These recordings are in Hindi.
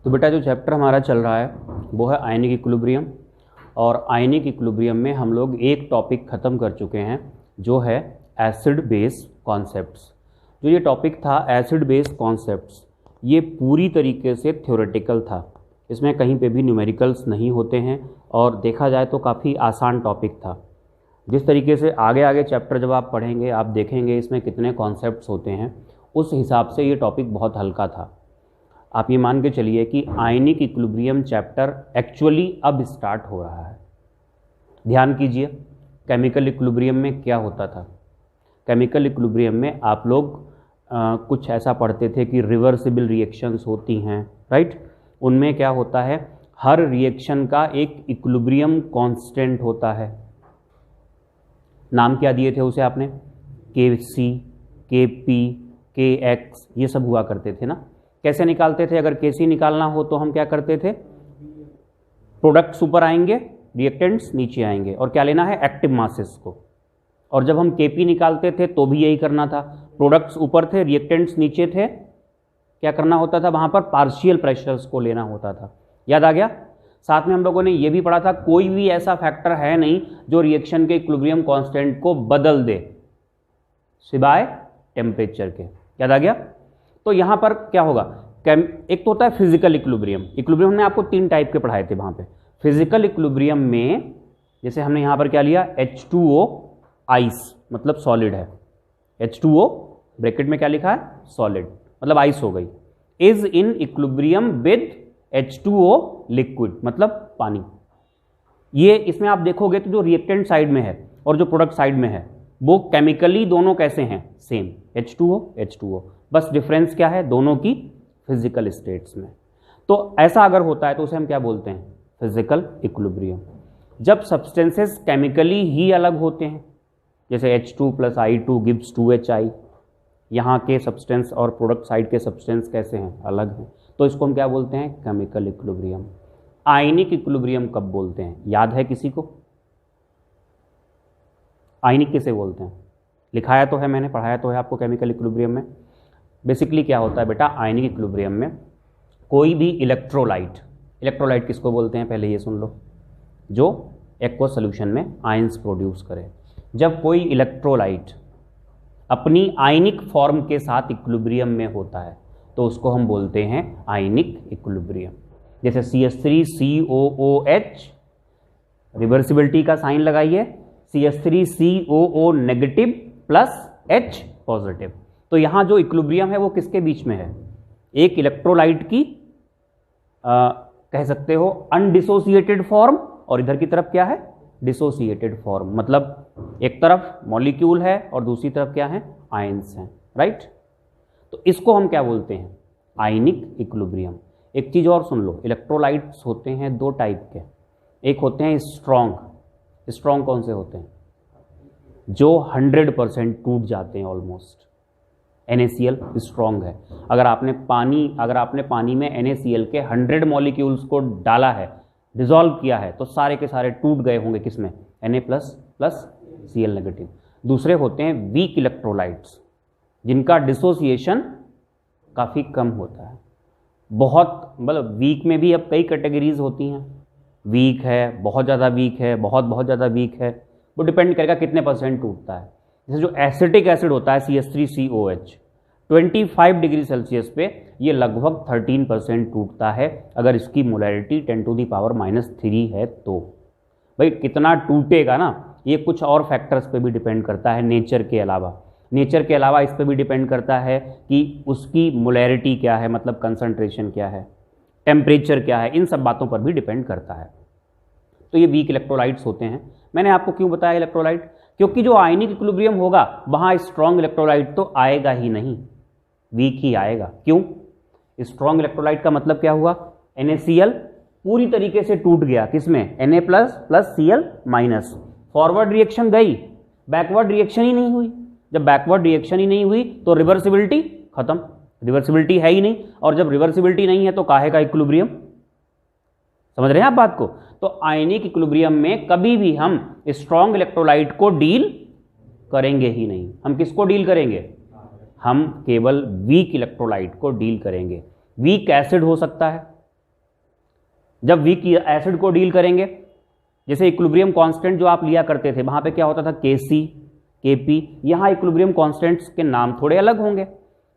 तो बेटा जो चैप्टर हमारा चल रहा है वो है आयनिक इक्विलिब्रियम। और आयनिक इक्विलिब्रियम में हम लोग एक टॉपिक ख़त्म कर चुके हैं जो है एसिड बेस कॉन्सेप्ट्स। जो ये टॉपिक था एसिड बेस कॉन्सेप्ट्स, ये पूरी तरीके से थ्योरेटिकल था। इसमें कहीं पे भी न्यूमेरिकल्स नहीं होते हैं और देखा जाए तो काफ़ी आसान टॉपिक था। जिस तरीके से आगे आगे चैप्टर जब आप पढ़ेंगे आप देखेंगे इसमें कितने कॉन्सेप्ट्स होते हैं, उस हिसाब से ये टॉपिक बहुत हल्का था। आप ये मान के चलिए कि आयनिक इक्विलिब्रियम चैप्टर एक्चुअली अब स्टार्ट हो रहा है। ध्यान कीजिए, केमिकल इक्विलिब्रियम में क्या होता था। केमिकल इक्विलिब्रियम में आप लोग कुछ ऐसा पढ़ते थे कि रिवर्सिबल रिएक्शंस होती हैं, राइट। उनमें क्या होता है, हर रिएक्शन का एक इक्विलिब्रियम कांस्टेंट होता है। नाम क्या दिए थे उसे आपने, Kc, Kp, Kx, ये सब हुआ करते थे ना। कैसे निकालते थे, अगर Kc निकालना हो तो हम क्या करते थे, प्रोडक्ट्स ऊपर आएंगे, रिएक्टेंट्स नीचे आएंगे, और क्या लेना है, एक्टिव मासेस को। और जब हम Kp निकालते थे तो भी यही करना था, प्रोडक्ट्स ऊपर थे, रिएक्टेंट्स नीचे थे, क्या करना होता था, वहां पर पार्शियल प्रेशर्स को लेना होता था। याद आ गया। साथ में हम लोगों ने ये भी पढ़ा था कोई भी ऐसा फैक्टर है नहीं जो रिएक्शन के इक्विलिब्रियम कांस्टेंट को बदल दे सिवाय टेम्परेचर के। याद आ गया। तो यहां पर क्या होगा, एक तो होता है फिजिकल इक्विलिब्रियम। इक्विलिब्रियम हमने आपको 3 टाइप के पढ़ाए थे वहां पे। फिजिकल इक्विलिब्रियम में जैसे हमने यहां पर क्या लिया, H2O आइस, मतलब सॉलिड है। H2O ब्रैकेट में क्या लिखा है, सॉलिड, मतलब आइस हो गई। Is in equilibrium with H2O liquid, मतलब पानी। ये इसमें आप देखोगे तो जो रिएक्टेंट साइड में है और जो प्रोडक्ट साइड में है वो केमिकली दोनों कैसे हैं, सेम, H2O। बस डिफरेंस क्या है दोनों की फिजिकल स्टेट्स में। तो ऐसा अगर होता है तो उसे हम क्या बोलते हैं, फिजिकल इक्विलिब्रियम। जब सब्सटेंसेस केमिकली ही अलग होते हैं, जैसे H2 + I2 गिव्स 2HI, यहाँ के सब्सटेंस और प्रोडक्ट साइड के सब्सटेंस कैसे हैं, अलग हैं, तो इसको हम क्या बोलते हैं, केमिकल इक्विलिब्रियम। आयनिक इक्विलिब्रियम कब बोलते हैं, याद है किसी को, आयनिक किसे बोलते हैं, लिखाया तो है मैंने, पढ़ाया तो है आपको केमिकल इक्विलिब्रियम में। बेसिकली क्या होता है बेटा, आयनिक इक्विलिब्रियम में कोई भी इलेक्ट्रोलाइट किसको बोलते हैं, पहले ये सुन लो, जो एक्वा सोल्यूशन में आयंस प्रोड्यूस करे। जब कोई इलेक्ट्रोलाइट अपनी आयनिक फॉर्म के साथ इक्विलिब्रियम में होता है तो उसको हम बोलते हैं आयनिक इक्विलिब्रियम। जैसे CH3COOH, रिवर्सिबिलिटी का साइन लगाइए, CH3COO नेगेटिव + H पॉजिटिव। तो यहां जो इक्विलिब्रियम है वो किसके बीच में है, एक इलेक्ट्रोलाइट की कह सकते हो अनडिसोसिएटेड फॉर्म, और इधर की तरफ क्या है, डिसोसिएटेड फॉर्म। मतलब एक तरफ मॉलिक्यूल है और दूसरी तरफ क्या है, आयंस हैं, राइट। तो इसको हम क्या बोलते हैं, आयनिक इक्विलिब्रियम। एक चीज और सुन लो, इलेक्ट्रोलाइट्स होते हैं 2 टाइप के। एक होते हैं स्ट्रॉन्ग कौन से होते हैं, जो 100% टूट जाते हैं ऑलमोस्ट। NaCl स्ट्रॉन्ग है। अगर आपने पानी में NaCl के 100 मॉलिक्यूल्स को डाला है, डिसॉल्व किया है, तो सारे के सारे टूट गए होंगे किसमें, Na+ + Cl नेगेटिव। दूसरे होते हैं वीक इलेक्ट्रोलाइट्स, जिनका डिसोसिएशन काफ़ी कम होता है। बहुत, मतलब वीक में भी अब कई कैटेगरीज होती हैं, वीक है, बहुत ज़्यादा वीक है, बहुत ज़्यादा वीक है, वो डिपेंड करेगा कितने % टूटता है। जैसे जो एसिटिक एसिड होता है CH3COH, 25 डिग्री सेल्सियस पे ये लगभग 13% टूटता है, अगर इसकी मोलैरिटी 10⁻³ है तो। भाई कितना टूटेगा ना, ये कुछ और फैक्टर्स पे भी डिपेंड करता है, नेचर के अलावा इस पे भी डिपेंड करता है कि उसकी मोलैरिटी क्या है, मतलब कंसंट्रेशन क्या है, टेम्परेचर क्या है, इन सब बातों पर भी डिपेंड करता है। तो ये वीक इलेक्ट्रोलाइट्स होते हैं। मैंने आपको क्यों बताया इलेक्ट्रोलाइट, क्योंकि जो आयनिक इक्विलिब्रियम होगा वहां स्ट्रॉन्ग इलेक्ट्रोलाइट तो आएगा ही नहीं, वीक ही आएगा। क्यों, स्ट्रॉन्ग इलेक्ट्रोलाइट का मतलब क्या हुआ, NaCl पूरी तरीके से टूट गया, किसमें, Na+ + Cl-। फॉरवर्ड रिएक्शन गई, बैकवर्ड रिएक्शन ही नहीं हुई। जब बैकवर्ड रिएक्शन ही नहीं हुई तो रिवर्सिबिलिटी खत्म, रिवर्सिबिलिटी है ही नहीं, और जब रिवर्सिबिलिटी नहीं है तो काहे का इक्विलिब्रियम। समझ रहे हैं आप बात को। तो आयनिक इक्विलिब्रियम में कभी भी हम स्ट्रॉन्ग इलेक्ट्रोलाइट को डील करेंगे ही नहीं। हम किसको डील करेंगे, हम केवल वीक इलेक्ट्रोलाइट को डील करेंगे। वीक एसिड हो सकता है, जब वीक एसिड को डील करेंगे, जैसे इक्विलिब्रियम कांस्टेंट जो आप लिया करते थे, वहां पे क्या होता था Kc Kp, यहां इक्विलिब्रियम कांस्टेंट्स के नाम थोड़े अलग होंगे।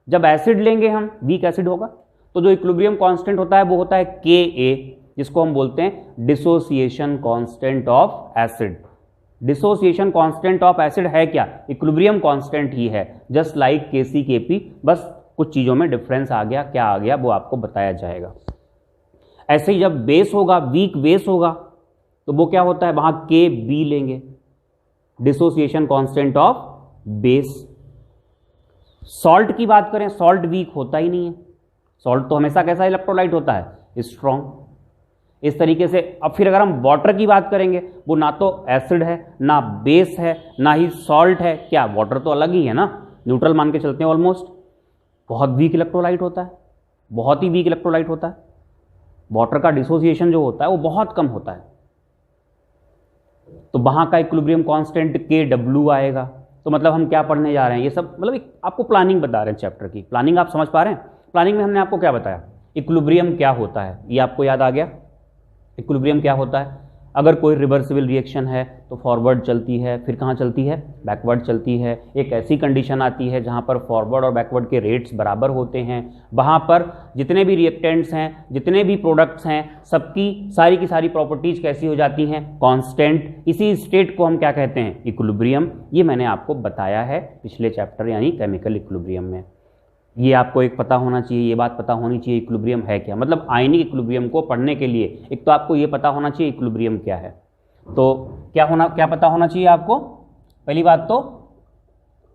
जब एसिड लेंगे हम, वीक एसिड होगा, तो जो इक्विलिब्रियम कांस्टेंट होता है वो होता है Ka, जिसको हम बोलते हैं dissociation constant of acid. Dissociation constant of acid है क्या? इक्विलिब्रियम कांस्टेंट ही है, जस्ट लाइक Kc Kp, बस कुछ चीजों में डिफरेंस आ गया। क्या आ गया वो आपको बताया जाएगा। ऐसे ही जब बेस होगा, वीक बेस होगा, तो वो क्या होता है, वहां Kb लेंगे, dissociation constant of base. Salt की बात करें, सॉल्ट वीक होता ही नहीं है, सॉल्ट तो हमेशा कैसा इलेक्ट्रोलाइट होता है, स्ट्रॉन्ग। इस तरीके से अब फिर अगर हम वाटर की बात करेंगे, वो ना तो एसिड है, ना बेस है, ना ही सॉल्ट है। क्या वाटर तो अलग ही है ना, न्यूट्रल मान के चलते हैं ऑलमोस्ट। बहुत वीक इलेक्ट्रोलाइट होता है, बहुत ही वीक इलेक्ट्रोलाइट होता है। वाटर का डिसोसिएशन जो होता है वो बहुत कम होता है, तो वहां का इक्विलिब्रियम कांस्टेंट Kw आएगा। तो मतलब हम क्या पढ़ने जा रहे हैं, ये सब मतलब एक आपको प्लानिंग बता रहे हैं, चैप्टर की प्लानिंग आप समझ पा रहे हैं। प्लानिंग में हमने आपको क्या बताया, इक्विलिब्रियम क्या होता है, ये आपको याद आ गया। इक्विलिब्रियम क्या होता है, अगर कोई रिवर्सिबल रिएक्शन है तो फॉरवर्ड चलती है, फिर कहाँ चलती है, बैकवर्ड चलती है। एक ऐसी कंडीशन आती है जहाँ पर फॉरवर्ड और बैकवर्ड के रेट्स बराबर होते हैं, वहाँ पर जितने भी रिएक्टेंट्स हैं, जितने भी प्रोडक्ट्स हैं, सबकी सारी की सारी प्रॉपर्टीज कैसी हो जाती हैं, कांस्टेंट। इसी स्टेट को हम क्या कहते हैं, इक्विलिब्रियम। ये मैंने आपको बताया है पिछले चैप्टर यानी केमिकल इक्विलिब्रियम में। ये आपको एक पता होना चाहिए, ये बात पता होनी चाहिए इक्विलिब्रियम है क्या। मतलब आयनिक इक्विलिब्रियम को पढ़ने के लिए एक तो आपको ये पता होना चाहिए इक्विलिब्रियम क्या है। तो क्या पता होना चाहिए आपको, पहली बात तो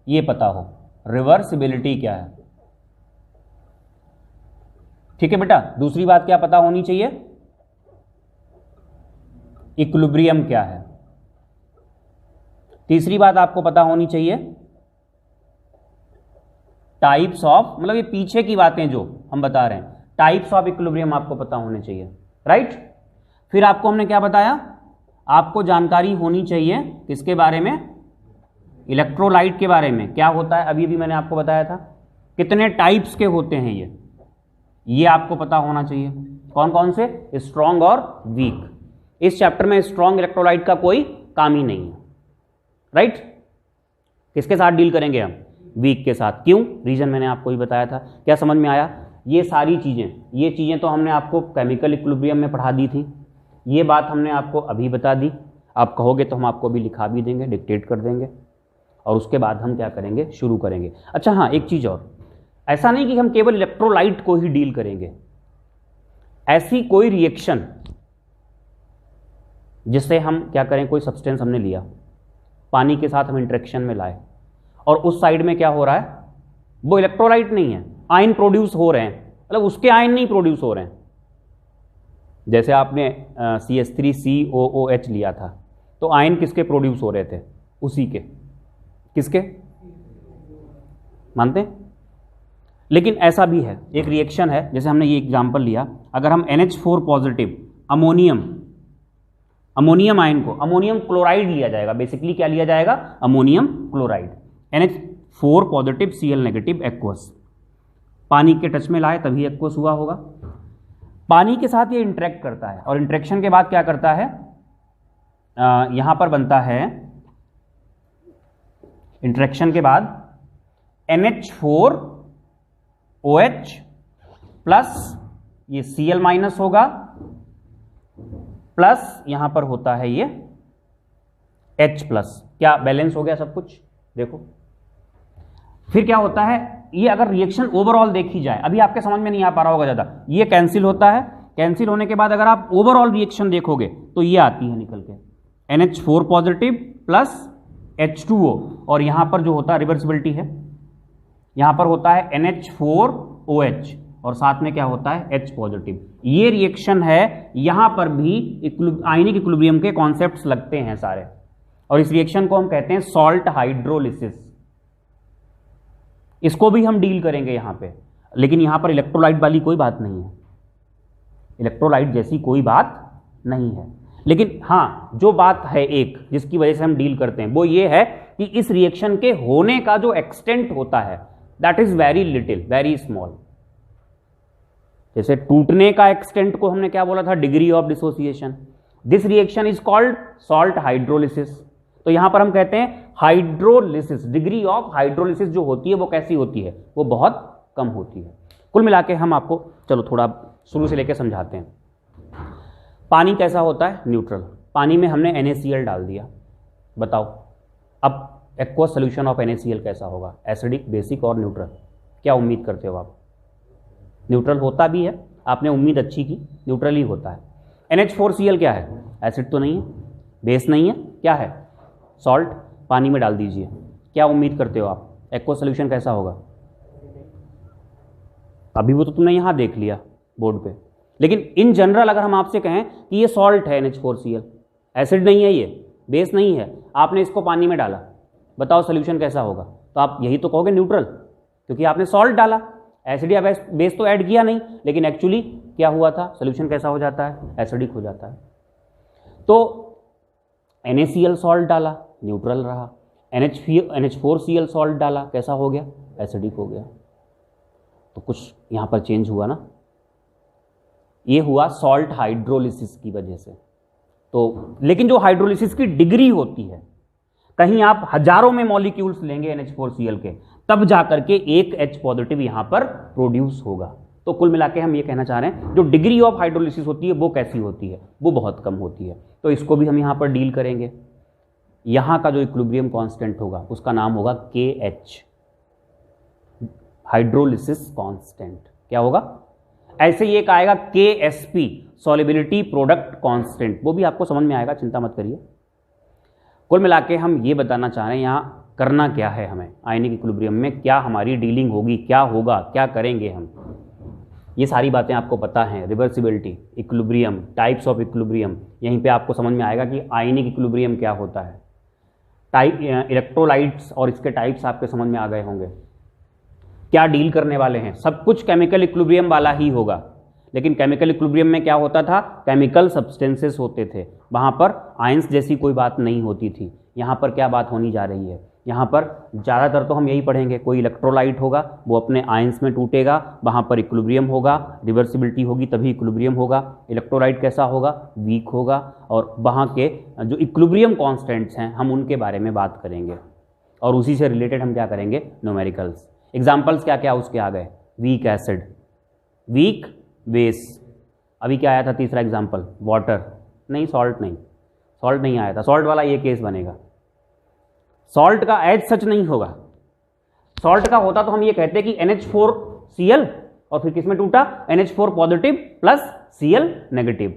ये पता हो रिवर्सिबिलिटी क्या है, ठीक है बेटा। दूसरी बात क्या पता होनी चाहिए, इक्विलिब्रियम क्या है। तीसरी बात आपको पता होनी चाहिए टाइप्स ऑफ, मतलब ये पीछे की बातें जो हम बता रहे हैं, टाइप्स ऑफ इक्विलिब्रियम आपको पता होने चाहिए, राइट। फिर आपको हमने क्या बताया, आपको जानकारी होनी चाहिए किसके बारे में, इलेक्ट्रोलाइट के बारे में। क्या होता है, अभी भी मैंने आपको बताया था कितने टाइप्स के होते हैं ये आपको पता होना चाहिए। कौन कौन से, स्ट्रॉन्ग और वीक। इस चैप्टर में स्ट्रॉन्ग इलेक्ट्रोलाइट का कोई काम ही नहीं है, राइट। किसके साथ डील करेंगे हम, वीक के साथ। क्यों, रीजन मैंने आपको ही बताया था। क्या समझ में आया, ये सारी चीजें तो हमने आपको केमिकल इक्विलिब्रियम में पढ़ा दी थी, ये बात हमने आपको अभी बता दी। आप कहोगे तो हम आपको अभी लिखा भी देंगे, डिक्टेट कर देंगे, और उसके बाद हम क्या करेंगे, शुरू करेंगे। अच्छा हाँ, एक चीज और, ऐसा नहीं कि हम केवल इलेक्ट्रोलाइट को ही डील करेंगे। ऐसी कोई रिएक्शन जिससे हम क्या करें, कोई सब्सटेंस हमने लिया, पानी के साथ हम इंटरेक्शन में लाए, और उस साइड में क्या हो रहा है, वो इलेक्ट्रोलाइट नहीं है, आयन प्रोड्यूस हो रहे हैं, मतलब उसके आयन नहीं प्रोड्यूस हो रहे हैं। जैसे आपने CH3COOH लिया था, तो आयन किसके प्रोड्यूस हो रहे थे, उसी के, किसके, मानते हैं। लेकिन ऐसा भी है, एक रिएक्शन है, जैसे हमने ये एग्जांपल लिया, अगर हम NH4 पॉजिटिव अमोनियम आयन को, अमोनियम क्लोराइड लिया जाएगा, बेसिकली क्या लिया जाएगा, ammonium chloride, NH4 positive Cl negative aqueous, पानी के टच में लाए तभी एक्वस हुआ होगा। पानी के साथ ये इंटरेक्ट करता है, और इंटरेक्शन के बाद क्या करता है, यहां पर बनता है, इंटरेक्शन के बाद NH4OH प्लस ये Cl माइनस होगा, प्लस यहां पर होता है ये H प्लस। क्या बैलेंस हो गया सब कुछ, देखो। फिर क्या होता है, ये अगर रिएक्शन ओवरऑल देखी जाए, अभी आपके समझ में नहीं आ पा रहा होगा ज्यादा, ये कैंसिल होता है, कैंसिल होने के बाद अगर आप ओवरऑल रिएक्शन देखोगे तो ये आती है निकल के, NH4 पॉजिटिव प्लस H2O, और यहां पर जो होता है रिवर्सिबिलिटी है, यहां पर होता है NH4OH, और साथ में क्या होता है, H पॉजिटिव। ये रिएक्शन है, यहां पर भी आयनिक इक्विलिब्रियम के कॉन्सेप्ट्स लगते हैं सारे, और इस रिएक्शन को हम कहते हैं सॉल्ट हाइड्रोलिसिस। इसको भी हम डील करेंगे यहां पे, लेकिन यहां पर इलेक्ट्रोलाइट वाली कोई बात नहीं है, इलेक्ट्रोलाइट जैसी कोई बात नहीं है। लेकिन हाँ, जो बात है एक जिसकी वजह से हम डील करते हैं, वो ये है कि इस रिएक्शन के होने का जो एक्सटेंट होता है, that is very little, very small. जैसे टूटने का एक्सटेंट को हमने क्या बोला था, degree of dissociation. This reaction is called salt hydrolysis. तो यहां पर हम कहते हैं हाइड्रोलिसिस, डिग्री ऑफ हाइड्रोलिसिस जो होती है वो कैसी होती है, वो बहुत कम होती है। कुल मिला के हम आपको चलो थोड़ा शुरू से लेकर समझाते हैं। पानी कैसा होता है, न्यूट्रल। पानी में हमने NaCl डाल दिया, बताओ अब एक्वस सोल्यूशन ऑफ NaCl कैसा होगा, एसिडिक, बेसिक और न्यूट्रल। क्या उम्मीद करते हो आप? न्यूट्रल होता भी है, आपने उम्मीद अच्छी की, न्यूट्रल ही होता है। NH4Cl क्या है, एसिड तो नहीं है, बेस नहीं है, क्या है, सॉल्ट। पानी में डाल दीजिए, क्या उम्मीद करते हो आप, एक्वस सोल्यूशन कैसा होगा? अभी वो तो तुमने यहां देख लिया बोर्ड पे, लेकिन इन जनरल अगर हम आपसे कहें कि ये सॉल्ट है NH4Cl, एसिड नहीं है, ये बेस नहीं है, आपने इसको पानी में डाला, बताओ सोल्यूशन कैसा होगा? तो आप यही तो कहोगे न्यूट्रल, क्योंकि आपने सॉल्ट डाला, एसिड या बेस तो ऐड किया नहीं, लेकिन एक्चुअली क्या हुआ था, सोल्यूशन कैसा हो जाता है, एसिडिक हो जाता है। तो NaCl सॉल्ट डाला, न्यूट्रल रहा। NH4Cl सॉल्ट डाला, कैसा हो गया, एसिडिक हो गया। तो कुछ यहां पर चेंज हुआ ना, ये हुआ सॉल्ट हाइड्रोलिसिस की वजह से। तो लेकिन जो हाइड्रोलिसिस की डिग्री होती है, कहीं आप हजारों में मॉलिक्यूल्स लेंगे NH4Cl के, तब जाकर के एक H पॉजिटिव यहां पर प्रोड्यूस होगा। तो कुल मिला के हम ये कहना चाह रहे हैं जो डिग्री ऑफ हाइड्रोलिसिस होती है वो कैसी होती है, वो बहुत कम होती है। तो इसको भी हम यहां पर डील करेंगे। यहां का जो इक्विलिब्रियम कांस्टेंट होगा उसका नाम होगा KH, हाइड्रोलिसिस कांस्टेंट। क्या होगा? ऐसे ही एक आएगा KSP, सॉल्युबिलिटी प्रोडक्ट कांस्टेंट, वो भी आपको समझ में आएगा, चिंता मत करिए। कुल मिला के हम ये बताना चाह रहे हैं यहाँ करना क्या है, हमें आयनिक इक्विलिब्रियम में क्या हमारी डीलिंग होगी, क्या होगा, क्या करेंगे हम, ये सारी बातें आपको पता हैं। Reversibility, equilibrium, types of equilibrium, यहीं पे आपको समझ में आएगा कि आयनिक इक्विलिब्रियम क्या होता है। टाइप इलेक्ट्रोलाइट्स और इसके टाइप्स आपके समझ में आ गए होंगे, क्या डील करने वाले हैं। सब कुछ केमिकल इक्विलिब्रियम वाला ही होगा, लेकिन केमिकल इक्विलिब्रियम में क्या होता था, केमिकल सब्सटेंसेस होते थे, वहाँ पर आयंस जैसी कोई बात नहीं होती थी। यहाँ पर क्या बात होनी जा रही है, यहाँ पर ज़्यादातर तो हम यही पढ़ेंगे, कोई इलेक्ट्रोलाइट होगा वो अपने आयंस में टूटेगा, वहाँ पर इक्विलिब्रियम होगा, रिवर्सिबिलिटी होगी तभी इक्विलिब्रियम होगा। इलेक्ट्रोलाइट कैसा होगा, वीक होगा, और वहाँ के जो इक्विलिब्रियम कॉन्स्टेंट्स हैं हम उनके बारे में बात करेंगे, और उसी से रिलेटेड हम क्या करेंगे, न्यूमेरिकल्स। एग्जाम्पल्स क्या क्या उसके आ गए, वीक एसिड, वीक बेस। अभी क्या आया था तीसरा एग्जाम्पल, वाटर, नहीं सॉल्ट नहीं, सॉल्ट नहीं आया था, सॉल्ट वाला ये केस बनेगा। सॉल्ट का एज सच नहीं होगा, सॉल्ट का होता तो हम ये कहते कि NH4Cl और फिर किसमें टूटा, NH4 positive plus Cl negative,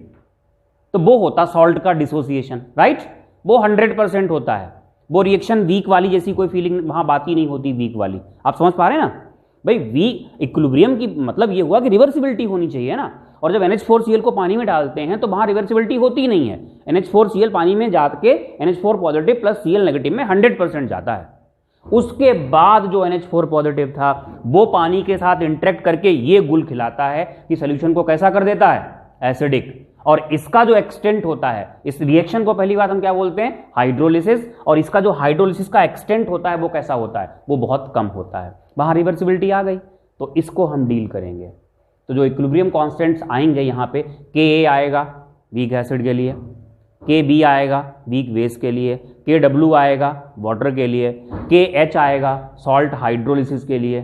तो वो होता सॉल्ट का डिसोसिएशन, राइट। वो 100% होता है, वो रिएक्शन वीक वाली जैसी कोई फीलिंग वहां बात ही नहीं होती, वीक वाली। आप समझ पा रहे हैं ना भाई, वीक इक्विलिब्रियम की मतलब ये हुआ कि रिवर्सिबिलिटी होनी चाहिए ना, और जब NH4Cl को पानी में डालते हैं तो वहां रिवर्सिबिलिटी होती ही नहीं है। NH4Cl पानी में जाके NH4 positive plus Cl negative में 100% जाता है। उसके बाद जो NH4 पॉजिटिव था वो पानी के साथ इंटरेक्ट करके ये गुल खिलाता है कि सोल्यूशन को कैसा कर देता है, एसिडिक। और इसका जो एक्सटेंट होता है, इस रिएक्शन को पहली बात हम क्या बोलते हैं, हाइड्रोलिसिस, और इसका जो हाइड्रोलिसिस का एक्सटेंट होता है वो कैसा होता है, वो बहुत कम होता है। वहां रिवर्सिबिलिटी आ गई, तो इसको हम डील करेंगे। तो जो इक्विलिब्रियम कांस्टेंट्स आएंगे यहाँ पे, Ka आएगा वीक एसिड के लिए, Kb आएगा वीक बेस के लिए, Kw आएगा वाटर के लिए, KH आएगा सॉल्ट हाइड्रोलिसिस के लिए,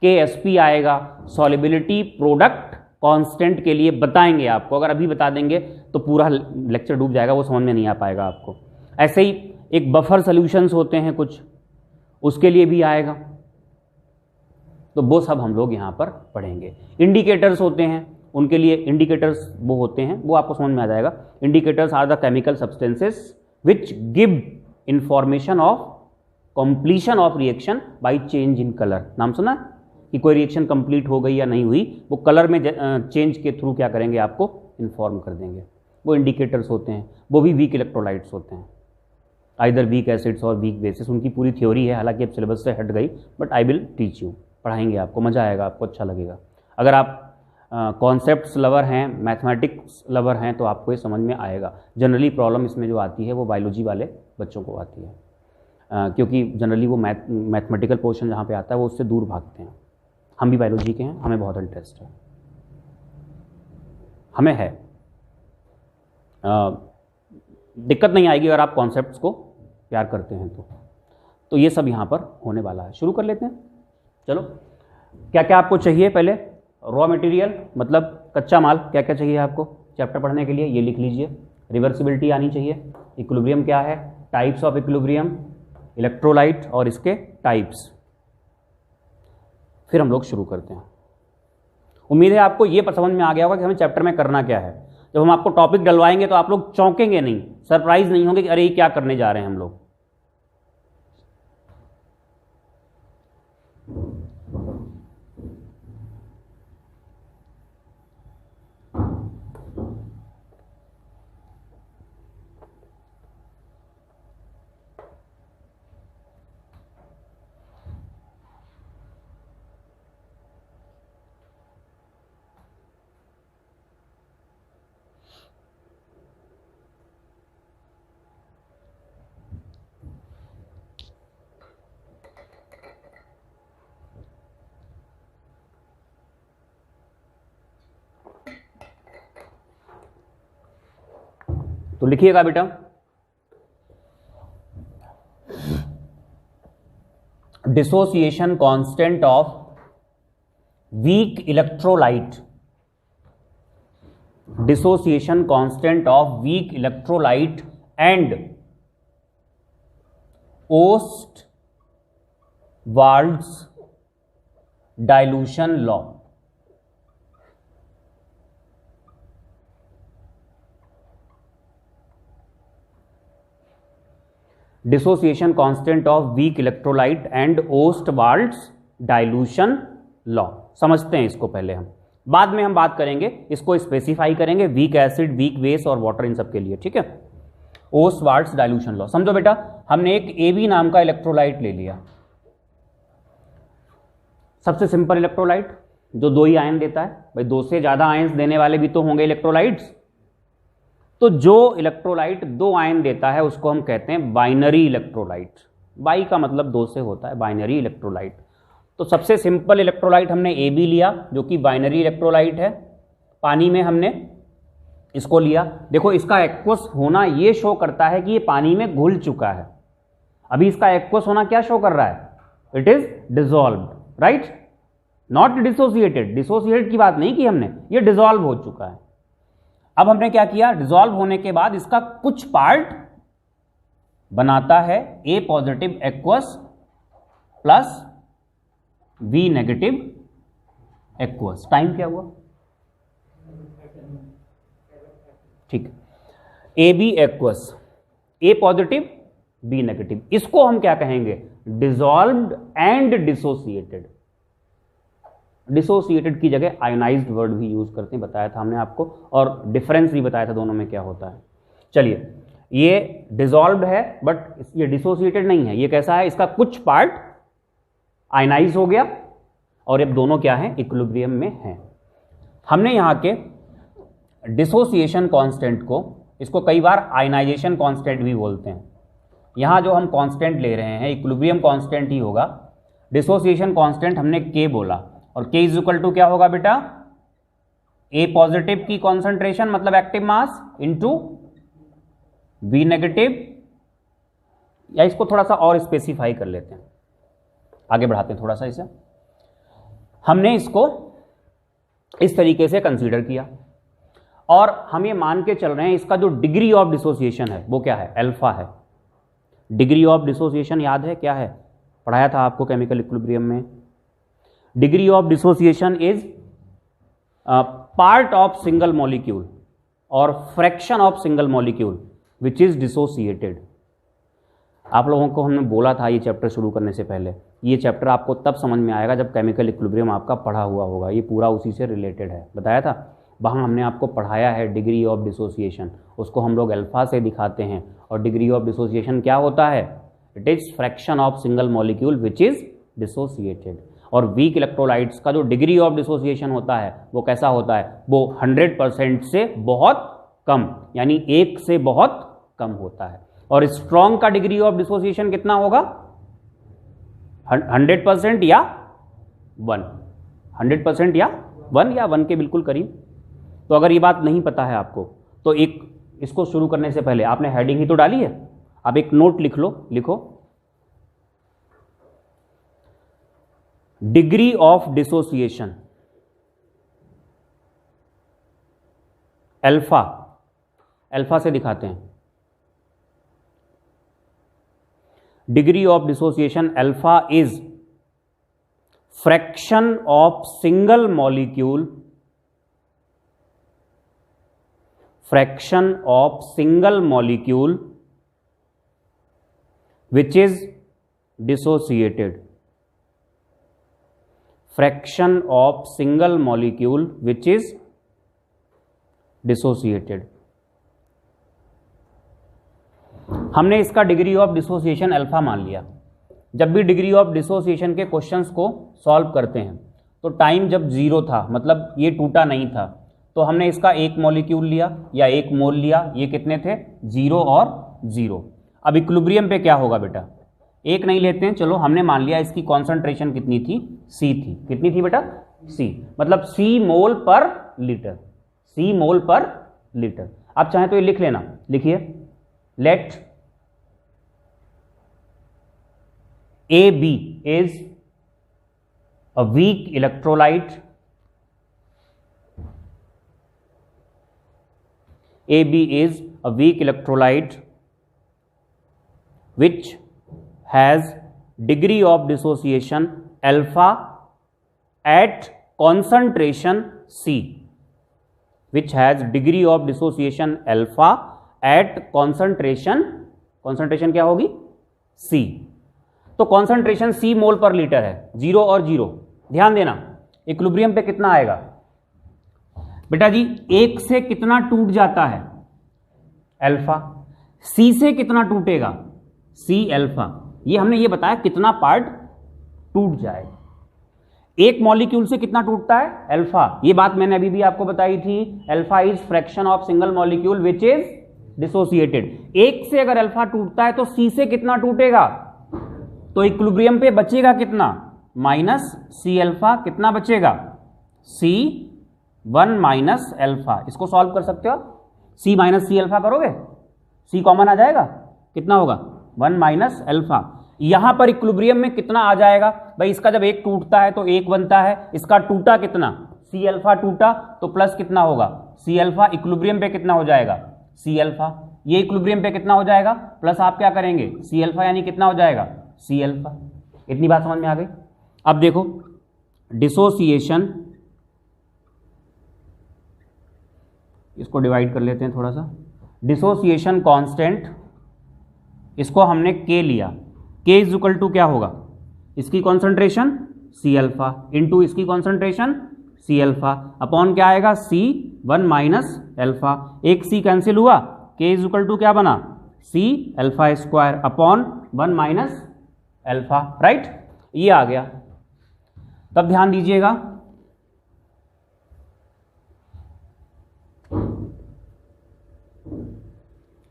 Ksp आएगा सॉल्युबिलिटी प्रोडक्ट कांस्टेंट के लिए। बताएंगे आपको, अगर अभी बता देंगे तो पूरा लेक्चर डूब जाएगा, वो समझ में नहीं आ पाएगा आपको। ऐसे ही एक बफर सॉल्यूशंस होते हैं कुछ, उसके लिए भी आएगा, तो वो सब हम लोग यहाँ पर पढ़ेंगे। इंडिकेटर्स होते हैं, उनके लिए इंडिकेटर्स वो होते हैं, वो आपको समझ में आ जाएगा। Indicators are the chemical substances which give information of completion of reaction by change in colour. नाम सुना कि कोई रिएक्शन कंप्लीट हो गई या नहीं हुई, वो कलर में चेंज के थ्रू क्या करेंगे, आपको इन्फॉर्म कर देंगे। वो इंडिकेटर्स होते हैं, वो भी वीक इलेक्ट्रोलाइट्स होते हैं, आइदर वीक एसिड्स और वीक बेसिस। उनकी पूरी थ्योरी है, हालांकि अब सिलेबस से हट गई, but I will teach you, पढ़ाएंगे आपको, मज़ा आएगा, आपको अच्छा लगेगा। अगर आप कॉन्सेप्ट्स लवर हैं, मैथमेटिक्स लवर हैं, तो आपको ये समझ में आएगा। जनरली प्रॉब्लम इसमें जो आती है वो बायोलॉजी वाले बच्चों को आती है, क्योंकि जनरली वो मैथमेटिकल पोर्शन जहाँ पे आता है वो उससे दूर भागते हैं। हम भी बायोलॉजी के हैं, हमें बहुत इंटरेस्ट है। हमें है। दिक्कत नहीं आएगी अगर आप कॉन्सेप्ट्स को प्यार करते हैं तो ये सब यहाँ पर होने वाला है। शुरू कर लेते हैं। चलो, क्या क्या आपको चाहिए? पहले रॉ मटेरियल मतलब कच्चा माल, क्या क्या चाहिए आपको चैप्टर पढ़ने के लिए, ये लिख लीजिए। रिवर्सिबिलिटी आनी चाहिए। इक्विलिब्रियम क्या है, टाइप्स ऑफ इक्विलिब्रियम, इलेक्ट्रोलाइट और इसके टाइप्स। फिर हम लोग शुरू करते हैं। उम्मीद है आपको ये समझ में आ गया होगा कि हमें चैप्टर में करना क्या है। जब हम आपको टॉपिक डलवाएंगे तो आप लोग चौंकेंगे नहीं, सरप्राइज नहीं होंगे कि अरे ये क्या करने जा रहे हैं हम लोग। तो लिखिएगा बेटा, dissociation constant of weak electrolyte, dissociation constant of weak electrolyte and Ostwald's dilution law. Dissociation constant of weak electrolyte and Ostwald's dilution law. समझते हैं इसको पहले हम, बाद में हम बात करेंगे, इसको स्पेसिफाई करेंगे वीक एसिड, वीक बेस और वाटर, इन सब के लिए। ठीक है, ओस्टवाल्ड्स डाइल्यूशन लॉ। समझो बेटा, हमने एक AB नाम का इलेक्ट्रोलाइट ले लिया, सबसे सिंपल इलेक्ट्रोलाइट जो 2 ही आयन देता है। भाई 2 से ज्यादा आयन्स देने वाले भी तो होंगे इलेक्ट्रोलाइट्स। तो जो इलेक्ट्रोलाइट 2 आयन देता है उसको हम कहते हैं बाइनरी इलेक्ट्रोलाइट। बाई का मतलब 2 से होता है, बाइनरी इलेक्ट्रोलाइट। तो सबसे सिंपल इलेक्ट्रोलाइट हमने AB लिया जो कि बाइनरी इलेक्ट्रोलाइट है। पानी में हमने इसको लिया। देखो इसका एक्वस होना ये शो करता है कि ये पानी में घुल चुका है। अभी इसका एक्वस होना क्या शो कर रहा है? It is dissolved, right, not dissociated. Dissociated की बात नहीं की हमने, ये डिसॉल्व हो चुका है। अब हमने क्या किया, डिसॉल्व होने के बाद इसका कुछ पार्ट बनाता है A positive aqueous plus B negative aqueous. Time क्या हुआ? ठीक, AB aqueous, A positive B negative, इसको हम क्या कहेंगे? Dissolved and dissociated. डिसोसिएटेड की जगह आयोनाइज्ड वर्ड भी यूज करते हैं, बताया था हमने आपको, और डिफरेंस भी बताया था दोनों में क्या होता है। चलिए, ये डिसॉल्व्ड है बट ये डिसोसिएटेड नहीं है। ये कैसा है? इसका कुछ पार्ट आयनाइज हो गया और अब दोनों क्या है? इक्विलिब्रियम में हैं। हमने यहाँ के डिसोसिएशन कांस्टेंट को, इसको कई बार आयनाइजेशन कांस्टेंट भी बोलते हैं। यहाँ जो हम कांस्टेंट ले रहे हैं इक्विलिब्रियम कांस्टेंट ही होगा। डिसोसिएशन कांस्टेंट हमने K बोला, और K इज इक्वल टू क्या होगा बेटा? A पॉजिटिव की कॉन्सेंट्रेशन मतलब active mass into B negative, या इसको थोड़ा सा और स्पेसिफाई कर लेते हैं, आगे बढ़ाते हैं थोड़ा सा इसे। हमने इसको इस तरीके से कंसीडर किया और हम ये मान के चल रहे हैं इसका जो डिग्री ऑफ डिसोसिएशन है वो क्या है? अल्फा है। डिग्री ऑफ डिसोसिएशन याद है क्या है? पढ़ाया था आपको केमिकल इक्विलिब्रियम में। Degree of dissociation is part of single molecule और fraction of single molecule which is dissociated. आप लोगों को हमने बोला था ये चैप्टर शुरू करने से पहले, ये चैप्टर आपको तब समझ में आएगा जब केमिकल इक्विलिब्रियम आपका पढ़ा हुआ होगा। ये पूरा उसी से रिलेटेड है, बताया था। वहाँ हमने आपको पढ़ाया है डिग्री ऑफ डिसोसिएशन, उसको हम लोग अल्फा से दिखाते हैं। और डिग्री ऑफ डिसोसिएशन क्या होता है? It is fraction of single molecule which is dissociated. और वीक इलेक्ट्रोलाइट्स का जो डिग्री ऑफ डिसोसिएशन होता है वो कैसा होता है? वो 100% से बहुत कम, यानी 1 से बहुत कम होता है। और स्ट्रॉन्ग का डिग्री ऑफ डिसोसिएशन कितना होगा? 100% या 1, 100% या 1 के बिल्कुल करीब। तो अगर ये बात नहीं पता है आपको तो एक इसको शुरू करने से पहले आपने हेडिंग ही तो डाली है, अब एक नोट लिख लो, लिखो degree of dissociation alpha, alpha से दिखाते हैं, degree of dissociation alpha is fraction of single molecule, fraction of single molecule which is dissociated, fraction of single molecule which is dissociated। हमने इसका डिग्री ऑफ डिसोसिएशन अल्फा मान लिया। जब भी डिग्री ऑफ डिसोसिएशन के क्वेश्चंस को सॉल्व करते हैं तो टाइम जब जीरो था, मतलब ये टूटा नहीं था, तो हमने इसका एक मॉलिक्यूल लिया या एक मोल लिया, ये कितने थे, 0 और 0। अब इक्विलिब्रियम पे क्या होगा बेटा, एक नहीं लेते हैं, चलो हमने मान लिया इसकी कॉन्सेंट्रेशन कितनी थी, C थी, कितनी थी बेटा, C, मतलब C मोल पर लीटर, C मोल पर लीटर। आप चाहें तो ये लिख लेना, लिखिए late AB is a weak electrolyte, AB is a weak electrolyte which has degree of dissociation alpha at concentration C, which has degree of dissociation alpha at concentration, concentration क्या होगी, C। तो concentration C मोल पर लीटर है, 0 और 0। ध्यान देना इक्विलिब्रियम पे कितना आएगा बेटा जी, 1 से कितना टूट जाता है अल्फा, C से कितना टूटेगा, C अल्फा। ये हमने ये बताया कितना पार्ट टूट जाए, एक मॉलिक्यूल से कितना टूटता है अल्फा, ये बात मैंने अभी भी आपको बताई थी। Alpha is fraction of single molecule which is dissociated. एक से अगर अल्फा टूटता है तो सी से कितना टूटेगा, तो इक्विलिब्रियम पे बचेगा कितना, माइनस सी अल्फा, कितना बचेगा सी 1 माइनस अल्फा। इसको सॉल्व कर सकते हो, सी माइनस सी अल्फा करोगे, सी कॉमन आ जाएगा, कितना होगा 1 माइनस अल्फा। यहां पर इक्विलिब्रियम में कितना आ जाएगा भाई, इसका जब एक टूटता है तो एक बनता है, इसका टूटा कितना सी अल्फा टूटा तो प्लस कितना होगा सी अल्फा, इक्विलिब्रियम पे कितना हो जाएगा सी अल्फा, ये इक्विलिब्रियम पे कितना हो जाएगा प्लस आप क्या करेंगे सी अल्फा, यानी कितना हो जाएगा सी अल्फा। इतनी बात समझ में आ गई। अब देखो डिसोसिएशन, इसको डिवाइड कर लेते हैं थोड़ा सा, डिसोसिएशन कांस्टेंट, इसको हमने के लिया, के इज इक्वल टू क्या होगा, इसकी कॉन्सेंट्रेशन सी अल्फा इंटू इसकी कॉन्सेंट्रेशन सी अल्फा अपॉन क्या आएगा सी 1 माइनस अल्फा, एक सी कैंसिल हुआ, के इज इक्वल टू क्या बना C alpha square upon 1 minus alpha, right, ये आ गया। तब ध्यान दीजिएगा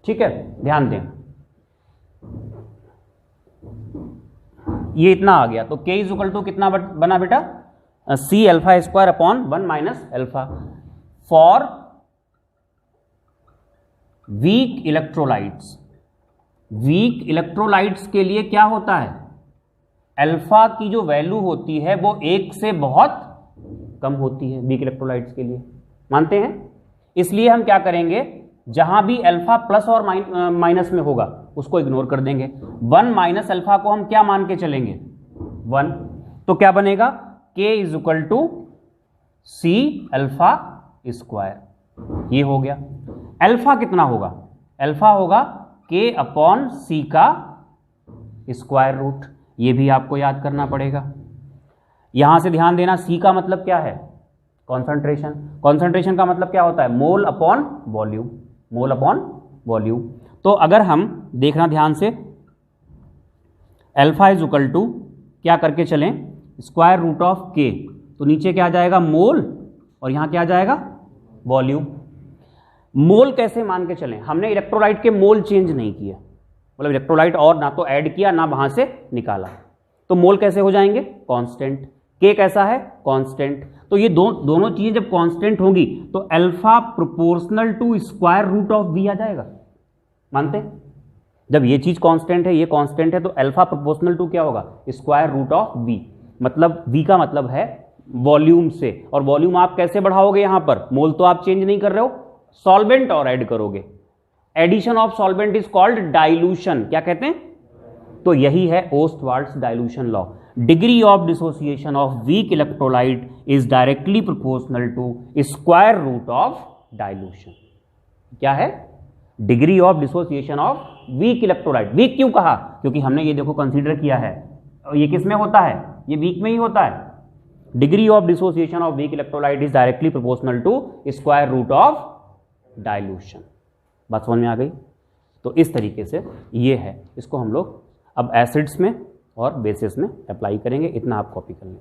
ठीक है, ध्यान दें, ये इतना आ गया, तो k इज इक्वल टू कितना बना बेटा C alpha square upon 1 minus alpha. For weak electrolytes, weak electrolytes के लिए क्या होता है, अल्फा की जो वैल्यू होती है वो 1 से बहुत कम होती है वीक इलेक्ट्रोलाइट्स के लिए, मानते हैं। इसलिए हम क्या करेंगे, जहां भी अल्फा प्लस और माइनस में होगा उसको इग्नोर कर देंगे। 1 माइनस अल्फा को हम क्या मान के चलेंगे 1, तो क्या बनेगा k is equal to C alpha square, ये हो गया। अल्फा कितना होगा, अल्फा होगा k अपॉन सी का स्क्वायर रूट, ये भी आपको याद करना पड़ेगा। यहां से ध्यान देना, सी का मतलब क्या है कॉन्सेंट्रेशन, कॉन्सेंट्रेशन का मतलब क्या होता है mole upon volume, mole upon volume. तो अगर हम देखना ध्यान से, अल्फा इज इक्वल टू क्या करके चलें स्क्वायर रूट ऑफ के, तो नीचे क्या आ जाएगा मोल और यहां क्या आ जाएगा वॉल्यूम। मोल कैसे मान के चलें, हमने इलेक्ट्रोलाइट के मोल चेंज नहीं किए, मतलब इलेक्ट्रोलाइट और ना तो ऐड किया ना वहां से निकाला, तो मोल कैसे हो जाएंगे कांस्टेंट, K कैसा है, कांस्टेंट। तो ये दोनों चीजें जब कांस्टेंट होंगी तो alpha proportional to square root of V आ जाएगा, मानते हैं? जब ये चीज कांस्टेंट है, ये कांस्टेंट है, तो अल्फा प्रोपोर्शनल टू क्या होगा, स्क्वायर रूट ऑफ V। मतलब V का मतलब है वॉल्यूम से, और वॉल्यूम आप कैसे बढ़ाओगे, यहां पर मोल तो आप चेंज नहीं कर रहे हो, सॉल्वेंट और ऐड करोगे। Addition of solvent is called dilution. क्या कहते हैं? तो यही है Ostwald's dilution law. Degree of dissociation of weak electrolyte is directly proportional to square root of dilution. क्या है? Degree of dissociation of weak electrolyte. Weak क्यों कहा? क्योंकि हमने ये देखो कंसीडर किया है, ये किस में होता है, ये वीक में ही होता है। Degree of dissociation of weak electrolyte is directly proportional to square root of dilution. बात समझ में आ गई? तो इस तरीके से ये है, इसको हम लोग अब एसिड्स में और बेसिस में अप्लाई करेंगे। इतना आप कॉपी कर लें।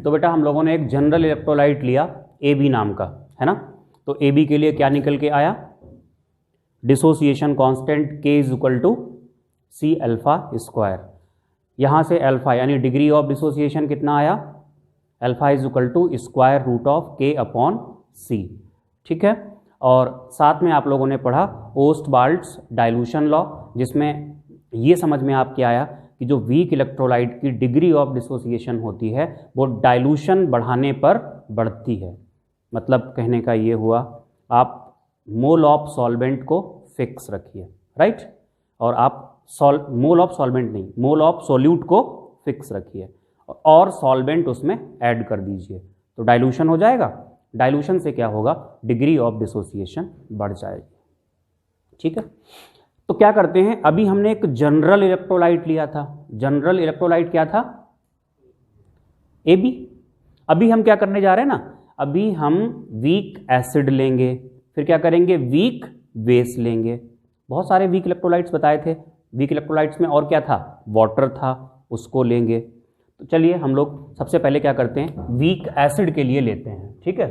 तो बेटा हम लोगों ने एक जनरल इलेक्ट्रोलाइट लिया AB नाम का, है ना? तो AB के लिए क्या निकल के आया? Dissociation constant K is equal to C alpha square. यहाँ से अल्फा यानी डिग्री ऑफ डिसोसिएशन कितना आया? Alpha is equal to square root of K upon C। ठीक है। और साथ में आप लोगों ने पढ़ा ओस्टवाल्ड्स डाइल्यूशन लॉ, जिसमें ये समझ में आपके आया कि जो वीक इलेक्ट्रोलाइट की डिग्री ऑफ डिसोसिएशन होती है वो डाइल्यूशन बढ़ाने पर बढ़ती है। मतलब कहने का ये हुआ, आप मोल ऑफ सॉल्वेंट को फिक्स रखिए, राइट, और आप मोल ऑफ सॉल्वेंट नहीं, मोल ऑफ सोल्यूट को फिक्स रखिए और सॉल्वेंट उसमें ऐड कर दीजिए, तो डाइल्यूशन हो जाएगा। डाइल्यूशन से क्या होगा? डिग्री ऑफ डिसोसिएशन बढ़ जाएगी। ठीक है। तो क्या करते हैं, अभी हमने एक जनरल इलेक्ट्रोलाइट लिया था। जनरल इलेक्ट्रोलाइट क्या था? AB। अभी हम क्या करने जा रहे हैं ना, अभी हम वीक एसिड लेंगे, फिर क्या करेंगे, वीक बेस लेंगे। बहुत सारे वीक इलेक्ट्रोलाइट्स बताए थे। वीक इलेक्ट्रोलाइट्स में और क्या था? वाटर था, उसको लेंगे। तो चलिए हम लोग सबसे पहले क्या करते हैं, वीक एसिड के लिए लेते हैं। ठीक है।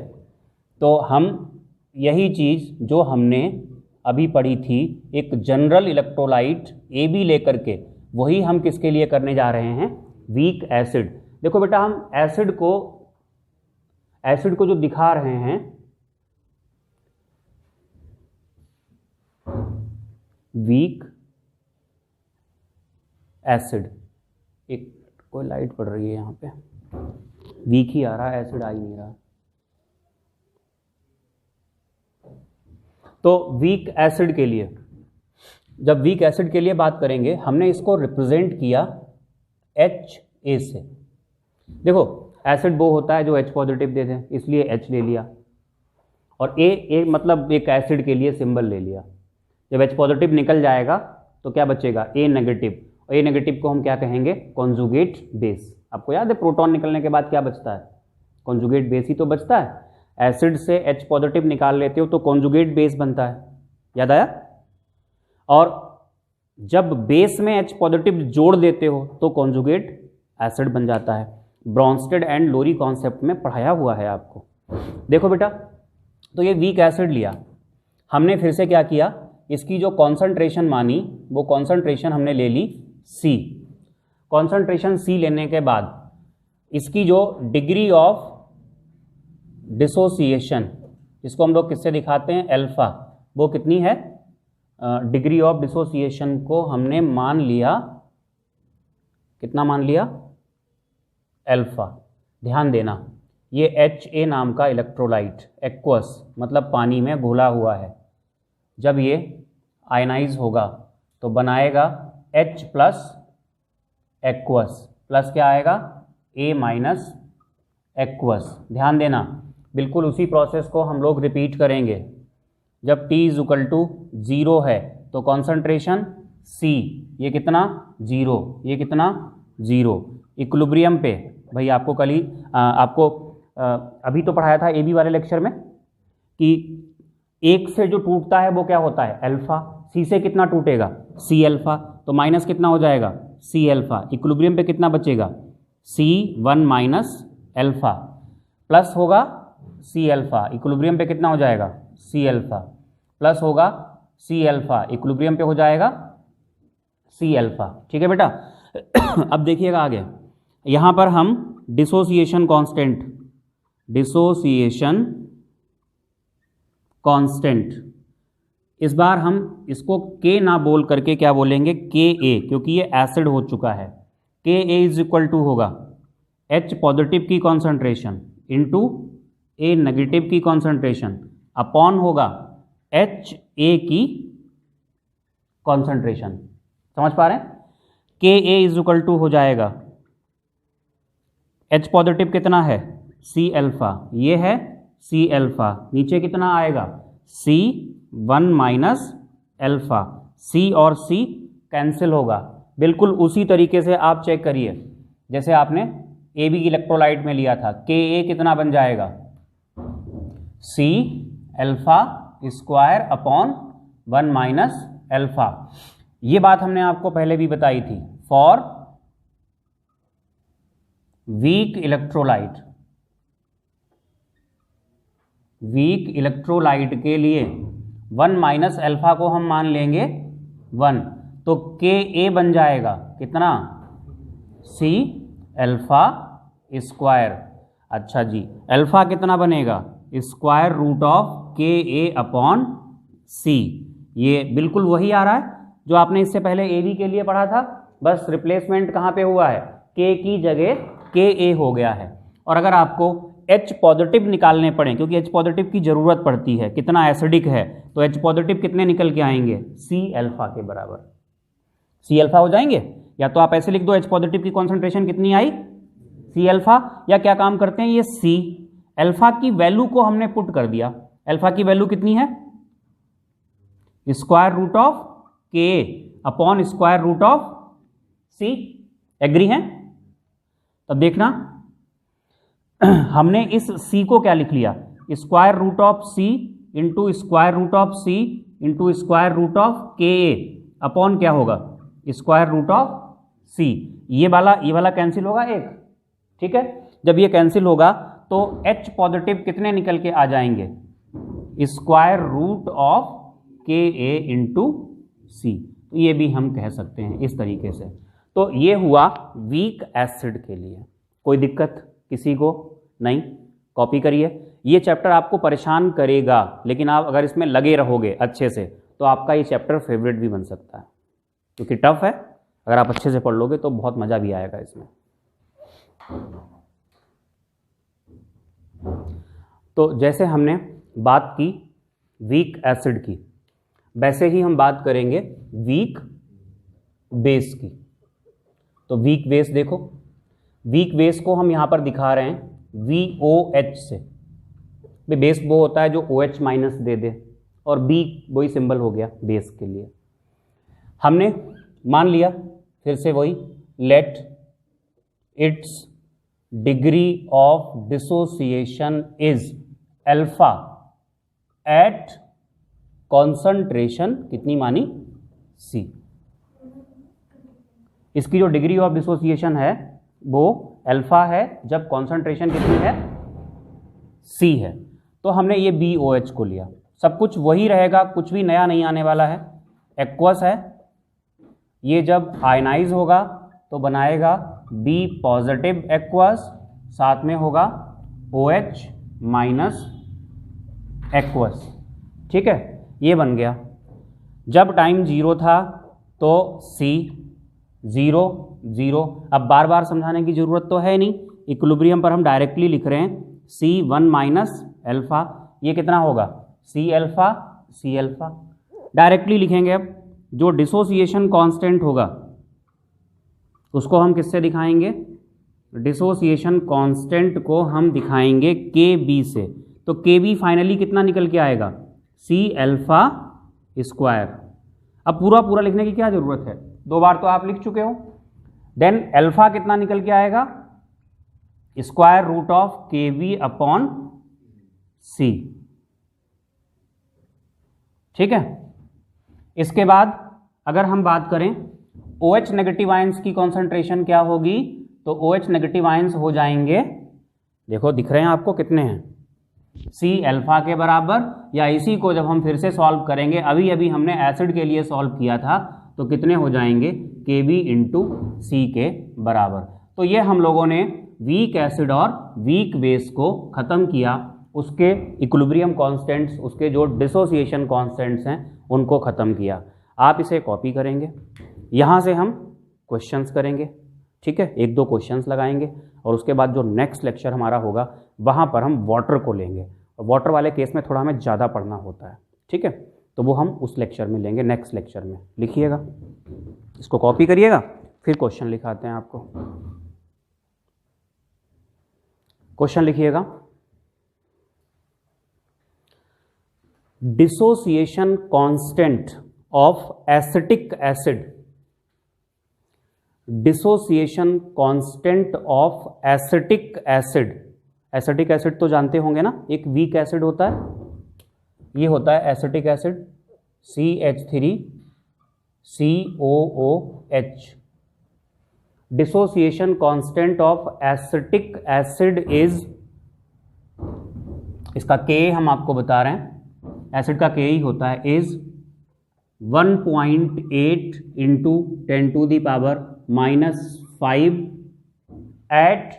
तो हम यही चीज़ जो हमने अभी पढ़ी थी, एक जनरल इलेक्ट्रोलाइट AB लेकर के, वही हम किसके लिए करने जा रहे हैं? Weak acid. देखो बेटा, हम एसिड को जो दिखा रहे हैं, वीक एसिड, एक कोई लाइट पड़ रही है यहाँ पे, वीक ही आ रहा है, एसिड आ ही नहीं रहा। तो वीक एसिड के लिए, जब वीक एसिड के लिए बात करेंगे, हमने इसको रिप्रेजेंट किया HA से। देखो एसिड वो होता है जो H पॉजिटिव दे दे, इसलिए H ले लिया, और A मतलब एक एसिड के लिए सिंबल ले लिया। जब H पॉजिटिव निकल जाएगा तो क्या बचेगा? A negative. और A नेगेटिव को हम क्या कहेंगे? Conjugate base. आपको याद है प्रोटॉन निकलने के बाद क्या बचता है? कॉन्जुगेट बेस ही तो बचता है। एसिड से H पॉजिटिव निकाल लेते हो तो कॉन्जुगेट बेस बनता है, याद आया? और जब बेस में H पॉजिटिव जोड़ देते हो तो कॉन्जुगेट एसिड बन जाता है। ब्रॉन्स्टेड एंड लोरी कॉन्सेप्ट में पढ़ाया हुआ है आपको। देखो बेटा, तो ये वीक एसिड लिया हमने, फिर से क्या किया, इसकी जो कॉन्सेंट्रेशन मानी वो कॉन्सेंट्रेशन हमने ले ली C। कॉन्सेंट्रेशन C लेने के बाद इसकी जो डिग्री ऑफ डिसोसिएशन, जिसको हम लोग किससे दिखाते हैं? अल्फा, वो कितनी है? डिग्री ऑफ डिसोसिएशन को हमने मान लिया, कितना मान लिया? अल्फा। ध्यान देना, ये HA नाम का इलेक्ट्रोलाइट, एक्वस मतलब पानी में घुला हुआ है, जब ये आयनाइज होगा तो बनाएगा H प्लस एक्वस, प्लस क्या आएगा? A minus aqueous. ध्यान देना, बिल्कुल उसी प्रोसेस को हम लोग रिपीट करेंगे। जब T इज इक्वल टू 0 है तो कॉन्सेंट्रेशन C, ये कितना? 0, ये कितना? 0। इक्विलिब्रियम पे भाई आपको कल ही अभी तो पढ़ाया था AB वाले लेक्चर में कि एक से जो टूटता है वो क्या होता है? अल्फा। C से कितना टूटेगा? C alpha. तो माइनस कितना हो जाएगा? C alpha. इक्विलिब्रियम पे कितना बचेगा? C1 माइनस अल्फा, प्लस होगा C अल्फा। इक्विलिब्रियम पे कितना हो जाएगा? C अल्फा, प्लस होगा C अल्फा। इक्विलिब्रियम पे हो जाएगा सी अल्फा। ठीक है बेटा। अब देखिएगा आगे, यहां पर हम डिसोसिएशन कांस्टेंट, इस बार हम इसको के ना बोल करके क्या बोलेंगे, के ए, क्योंकि ये एसिड हो चुका है। के ए इज इक्वल टू होगा H पॉजिटिव की कॉन्सेंट्रेशन इंटू ए नेगेटिव की कॉन्सेंट्रेशन अपॉन होगा H ए की कॉन्सेंट्रेशन। समझ पा रहे हैं? के ए इज इक्वल टू हो जाएगा H पॉजिटिव कितना है, सी अल्फा, ये है सी अल्फा, नीचे कितना आएगा सी 1 माइनस अल्फा, सी और सी कैंसिल होगा। बिल्कुल उसी तरीके से आप चेक करिए जैसे आपने ए बी इलेक्ट्रोलाइट में लिया था। के ए कितना बन जाएगा, C alpha square upon 1 minus alpha. ये बात हमने आपको पहले भी बताई थी। फॉर वीक इलेक्ट्रोलाइट के लिए 1 माइनस अल्फा को हम मान लेंगे 1, तो के ए बन जाएगा कितना, सी अल्फा स्क्वायर। अच्छा जी, अल्फा कितना बनेगा, square root of K A upon सी। ये बिल्कुल वही आ रहा है जो आपने इससे पहले ए बी के लिए पढ़ा था, बस रिप्लेसमेंट कहाँ पे हुआ है, के की जगह के ए हो गया है। और अगर आपको H पॉजिटिव निकालने पड़े, क्योंकि H पॉजिटिव की ज़रूरत पड़ती है, कितना एसिडिक है, तो H पॉजिटिव कितने निकल के आएंगे, सी अल्फा के बराबर, सी अल्फा हो जाएंगे। या तो आप ऐसे लिख दो H पॉजिटिव की कॉन्सेंट्रेशन कितनी आई, सी अल्फा, या क्या काम करते हैं ये सी अल्फा की वैल्यू को हमने पुट कर दिया। अल्फा की वैल्यू कितनी है, square root of K upon square root of C. Agree हैं? तब देखना हमने इस c को क्या लिख लिया, square root of c into square root of c into square root of K A upon क्या होगा, स्क्वायर रूट ऑफ c। ये वाला कैंसिल होगा एक। ठीक है, जब ये कैंसिल होगा तो H पॉजिटिव कितने निकल के आ जाएंगे, square root of K A into सी। तो ये भी हम कह सकते हैं इस तरीके से। तो ये हुआ वीक एसिड के लिए। कोई दिक्कत किसी को नहीं? कॉपी करिए। ये चैप्टर आपको परेशान करेगा, लेकिन आप अगर इसमें लगे रहोगे अच्छे से तो आपका ये चैप्टर फेवरेट भी बन सकता है, क्योंकि टफ है। अगर आप अच्छे से पढ़ लोगे तो बहुत मज़ा भी आएगा इसमें। तो जैसे हमने बात की वीक एसिड की, वैसे ही हम बात करेंगे वीक बेस की। तो वीक बेस देखो, वीक बेस को हम यहाँ पर दिखा रहे हैं VOH से। बेस वो होता है जो OH माइनस दे दे, और B वही सिंबल हो गया बेस के लिए। हमने मान लिया फिर से वही, let its degree of dissociation is alpha at concentration कितनी मानी, C। इसकी जो डिग्री ऑफ डिसोसिएशन है वो अल्फा है जब कॉन्सेंट्रेशन कितनी है, C है। तो हमने ये BOH को लिया, सब कुछ वही रहेगा, कुछ भी नया नहीं आने वाला है। एक्वस है, ये जब आयनाइज होगा तो बनाएगा B पॉजिटिव एक्वस, साथ में होगा OH माइनस एक्वस। ठीक है, ये बन गया। जब टाइम 0 था तो C 0 0। अब बार बार समझाने की ज़रूरत तो है नहीं, इक्विलिब्रियम पर हम डायरेक्टली लिख रहे हैं C 1 माइनस अल्फा। ये कितना होगा, C अल्फा डायरेक्टली लिखेंगे। अब जो डिसोसिएशन कांस्टेंट होगा उसको हम किससे दिखाएंगे, डिसोसिएशन कांस्टेंट को हम दिखाएंगे KB से। तो KB फाइनली कितना निकल के आएगा, C अल्फा स्क्वायर। अब पूरा लिखने की क्या ज़रूरत है, 2 बार तो आप लिख चुके हो। देन अल्फा कितना निकल के आएगा, square root of KB upon C। ठीक है, इसके बाद अगर हम बात करें OH नेगेटिव आयंस की कॉन्सेंट्रेशन क्या होगी, तो OH नेगेटिव आयंस हो जाएंगे, देखो दिख रहे हैं आपको कितने हैं, C अल्फा के बराबर। या इसी को जब हम फिर से सॉल्व करेंगे, अभी हमने एसिड के लिए सॉल्व किया था, तो कितने हो जाएंगे, Kb इंटू सी के बराबर। तो ये हम लोगों ने वीक एसिड और वीक बेस को ख़त्म किया, उसके इक्विलिब्रियम कांस्टेंट्स, उसके जो डिसोसिएशन कांस्टेंट्स हैं उनको ख़त्म किया। आप इसे कॉपी करेंगे, यहाँ से हम क्वेश्चंस करेंगे, ठीक है, एक दो क्वेश्चंस लगाएंगे और उसके बाद जो नेक्स्ट लेक्चर हमारा होगा वहाँ पर हम वाटर को लेंगे, और वाटर वाले केस में थोड़ा हमें ज़्यादा पढ़ना होता है, ठीक है, तो वो हम उस लेक्चर में लेंगे, नेक्स्ट लेक्चर में। लिखिएगा, इसको कॉपी करिएगा, फिर क्वेश्चन लिखाते हैं आपको। क्वेश्चन लिखिएगा, dissociation constant of acetic acid, dissociation constant of acetic acid. Acetic acid तो जानते होंगे ना, एक वीक एसिड होता है, ये होता है acetic acid CH3COOH। Dissociation constant of acetic acid is, इसका K हम आपको बता रहे हैं, एसिड का K ही होता है, is 1.8 into 10⁻⁵ at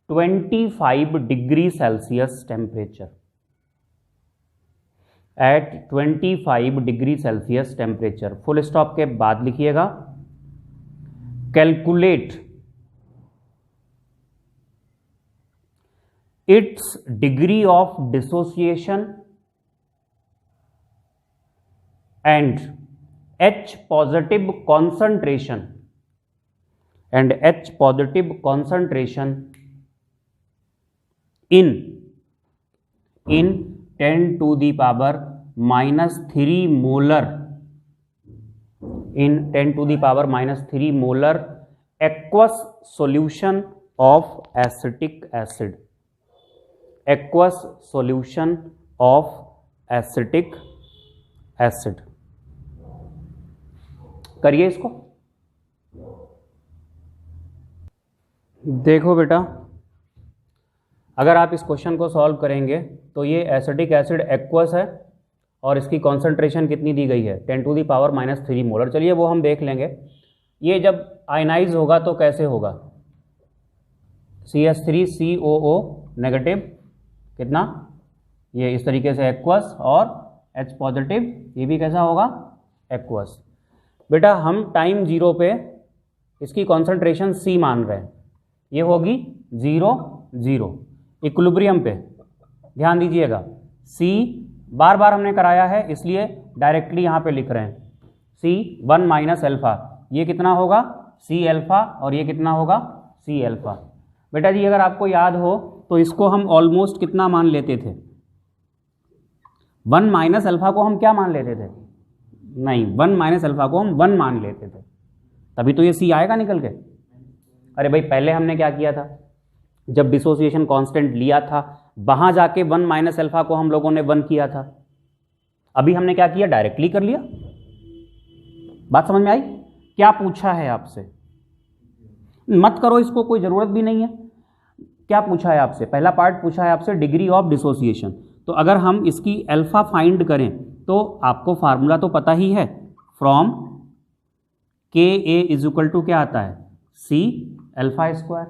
25 degree Celsius temperature, at 25 degree Celsius temperature. Full stop के बाद लिखिएगा, calculate its degree of dissociation and H positive concentration, and H positive concentration in 10⁻³ molar, in 10⁻³ molar aqueous solution of acetic acid, aqueous solution of acetic acid. करिए इसको, देखो बेटा, अगर आप इस क्वेश्चन को सॉल्व करेंगे तो ये एसिटिक एसिड एक्वस है और इसकी कॉन्सेंट्रेशन कितनी दी गई है, 10⁻³ मोलर। चलिए वो हम देख लेंगे। ये जब आयनाइज होगा तो कैसे होगा, CH3COO नेगेटिव, कितना, ये इस तरीके से एक्वस, और H पॉजिटिव, ये भी कैसा होगा, एक्वस। बेटा हम टाइम 0 पे इसकी कॉन्सेंट्रेशन C मान रहे हैं, ये होगी 0 0। इक्विलिब्रियम पे ध्यान दीजिएगा, C बार बार हमने कराया है इसलिए डायरेक्टली यहाँ पे लिख रहे हैं, C 1 माइनस अल्फा, ये कितना होगा C अल्फा, और ये कितना होगा C अल्फा। बेटा जी अगर आपको याद हो तो इसको हम ऑलमोस्ट कितना मान लेते थे, 1 माइनस अल्फा को हम क्या मान लेते थे, नहीं 1 माइनस अल्फा को हम 1 मान लेते थे, तभी तो ये C आएगा निकल के। अरे भाई पहले हमने क्या किया था, जब डिसोसिएशन कांस्टेंट लिया था वहां जाके 1 माइनस अल्फा को हम लोगों ने 1 किया था, अभी हमने क्या किया, डायरेक्टली कर लिया। बात समझ में आई? क्या पूछा है आपसे, मत करो इसको, कोई जरूरत भी नहीं है। क्या पूछा है आपसे, पहला पार्ट पूछा है आपसे डिग्री ऑफ डिसोसिएशन, तो अगर हम इसकी अल्फा फाइंड करें तो आपको फार्मूला तो पता ही है, from Ka is equal to क्या आता है, C अल्फा स्क्वायर,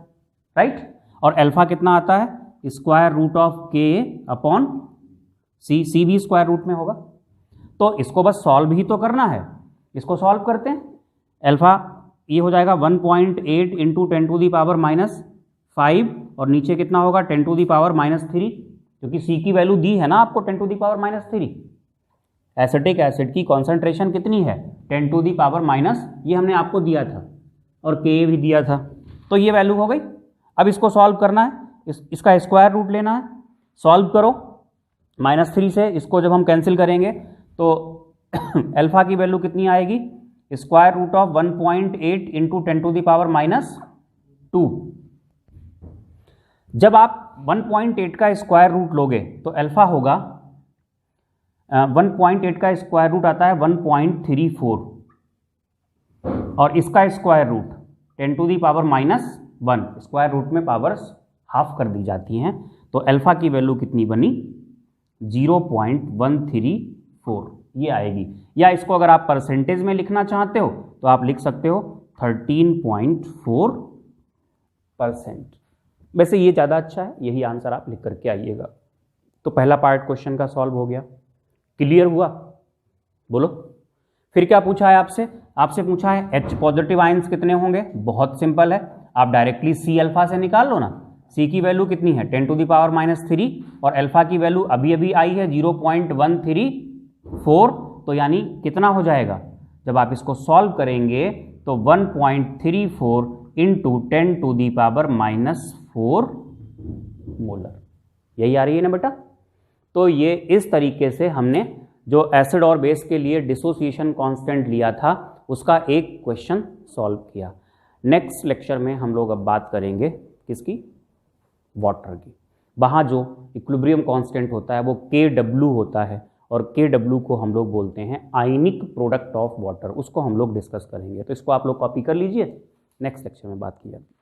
राइट, और अल्फा कितना आता है, square root of Ka upon C, C भी स्क्वायर रूट में होगा। तो इसको बस सॉल्व ही तो करना है, इसको सॉल्व करते हैं। अल्फा ये हो जाएगा 1.8 इंटू 10⁻⁵, और नीचे कितना होगा 10⁻⁻3, क्योंकि C की वैल्यू दी है ना आपको 10⁻⁻3। एसिटिक एसिड की कॉन्सेंट्रेशन कितनी है 10⁻⁻, ये हमने आपको दिया था, और Ka भी दिया था, तो ये वैल्यू हो गई। अब इसको सॉल्व करना है, इसका स्क्वायर रूट लेना है, सॉल्व करो, -3 से इसको जब हम कैंसिल करेंगे तो अल्फा की वैल्यू कितनी आएगी, स्क्वायर रूट ऑफ 1.8 इंटू 10⁻²। जब आप 1.8 का स्क्वायर रूट लोगे तो अल्फा होगा 1.8 का स्क्वायर रूट आता है 1.34, और इसका स्क्वायर रूट 10⁻⁻1, स्क्वायर रूट में पावर्स हाफ कर दी जाती हैं, तो अल्फा की वैल्यू कितनी बनी 0.134, ये आएगी। या इसको अगर आप परसेंटेज में लिखना चाहते हो तो आप लिख सकते हो 13.4%। वैसे ये ज़्यादा अच्छा है, यही आंसर आप लिख करके आइएगा। तो पहला पार्ट क्वेश्चन का सॉल्व हो गया। क्लियर हुआ? बोलो। फिर क्या पूछा है आपसे? आपसे पूछा है H पॉजिटिव आयंस कितने होंगे। बहुत सिंपल है, आप डायरेक्टली C अल्फा से निकाल लो ना। C की वैल्यू कितनी है 10⁻³ और अल्फा की वैल्यू अभी अभी आई है 0.134, तो यानी कितना हो जाएगा जब आप इसको सॉल्व करेंगे तो 1.34 इंटू 10⁻⁻4 मोलर। यही आ रही है ना बेटा। तो ये इस तरीके से हमने जो एसिड और बेस के लिए डिसोसिएशन कांस्टेंट लिया था उसका एक क्वेश्चन सॉल्व किया। नेक्स्ट लेक्चर में हम लोग अब बात करेंगे किसकी? वाटर की। वहाँ जो इक्विलिब्रियम कांस्टेंट होता है वो Kw होता है और Kw को हम लोग बोलते हैं आयनिक प्रोडक्ट ऑफ वाटर, उसको हम लोग डिस्कस करेंगे। तो इसको आप लोग कॉपी कर लीजिए, नेक्स्ट लेक्चर में बात की जाएगी।